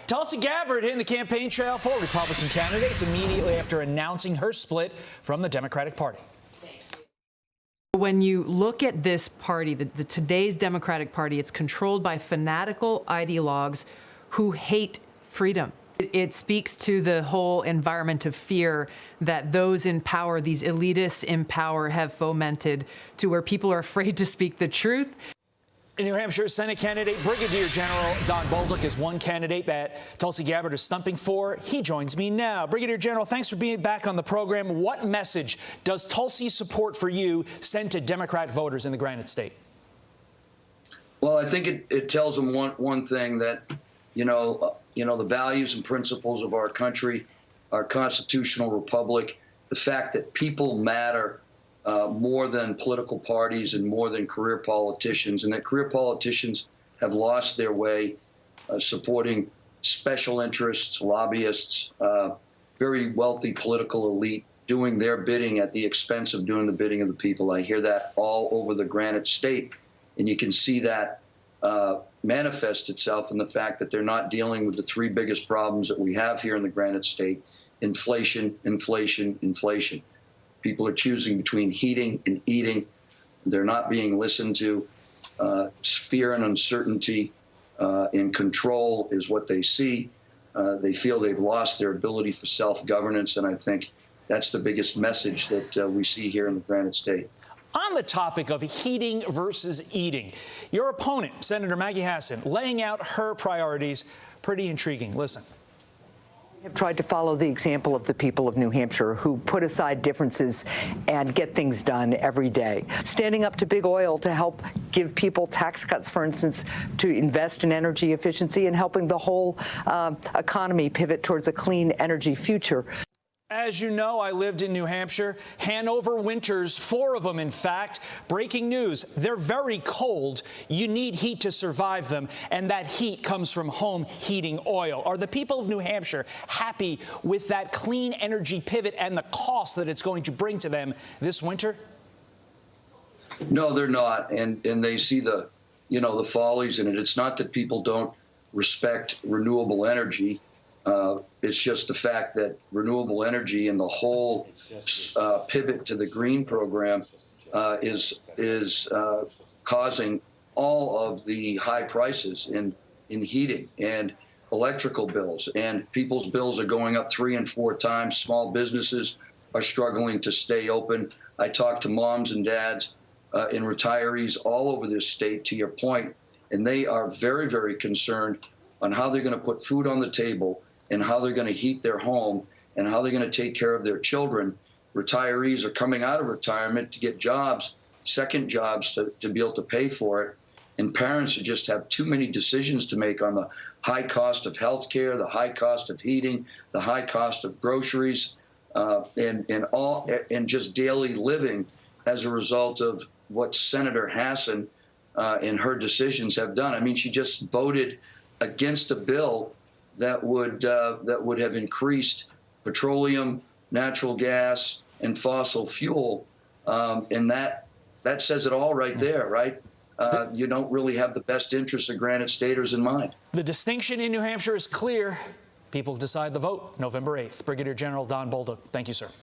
Tulsi Gabbard hitting the campaign trail for Republican candidates immediately after announcing her split from the Democratic Party. When you look at this party, today's Democratic Party, it's controlled by fanatical ideologues who hate freedom. It speaks to the whole environment of fear that those in power, these elitists in power, have fomented to where people are afraid to speak the truth. New Hampshire Senate candidate Brigadier General Bolduc is one candidate that Tulsi Gabbard is stumping for. He joins me now. Brigadier General, thanks for being back on the program. What message does Tulsi's support for you send to Democrat voters in the Granite State? Well, I think it tells them one thing, that the values and principles of our country, our constitutional republic, the fact that people matter more than political parties and more than career politicians, and that career politicians have lost their way supporting special interests, lobbyists, very wealthy political elite doing their bidding at the expense of doing the bidding of the people. I hear that all over the Granite State, and you can see that manifest itself in the fact that they're not dealing with the three biggest problems that we have here in the Granite State: inflation, inflation, inflation. People are choosing between heating and eating. They're not being listened to. Fear and uncertainty and control is what they see. They feel they've lost their ability for self-governance, and I think that's the biggest message that we see here in the Granite State. On the topic of heating versus eating, your opponent, Senator Maggie Hassan, laying out her priorities, pretty intriguing. Listen. Have tried to follow the example of the people of New Hampshire, who put aside differences and get things done every day. Standing up to big oil to help give people tax cuts, for instance, to invest in energy efficiency, and helping the whole economy pivot towards a clean energy future. As you know, I lived in New Hampshire. Hanover winters, 4 of them, in fact. Breaking news, they're very cold. You need heat to survive them, and that heat comes from home heating oil. Are the people of New Hampshire happy with that clean energy pivot and the cost that it's going to bring to them this winter? No, they're not, and they see the follies in it. It's not that people don't respect renewable energy. It's just the fact that renewable energy and the whole pivot to the green program is causing all of the high prices in heating and electrical bills, and people's bills are going up 3 and 4 times. Small businesses are struggling to stay open. I talk to moms and dads and retirees all over this state, to your point, and they are very, very concerned on how they're going to put food on the table, and how they're going to heat their home, and how they're going to take care of their children. Retirees are coming out of retirement to get jobs, second jobs, to be able to pay for it. And parents just have too many decisions to make on the high cost of health care, the high cost of heating, the high cost of groceries, and just daily living as a result of what Senator Hassan and her decisions have done. I mean, she just voted against a bill that would have increased petroleum, natural gas, and fossil fuel, and that says it all right there, right? You don't really have the best interests of Granite Staters in mind. The distinction in New Hampshire is clear. People decide the vote November 8th. Brigadier General Bolduc, thank you, sir.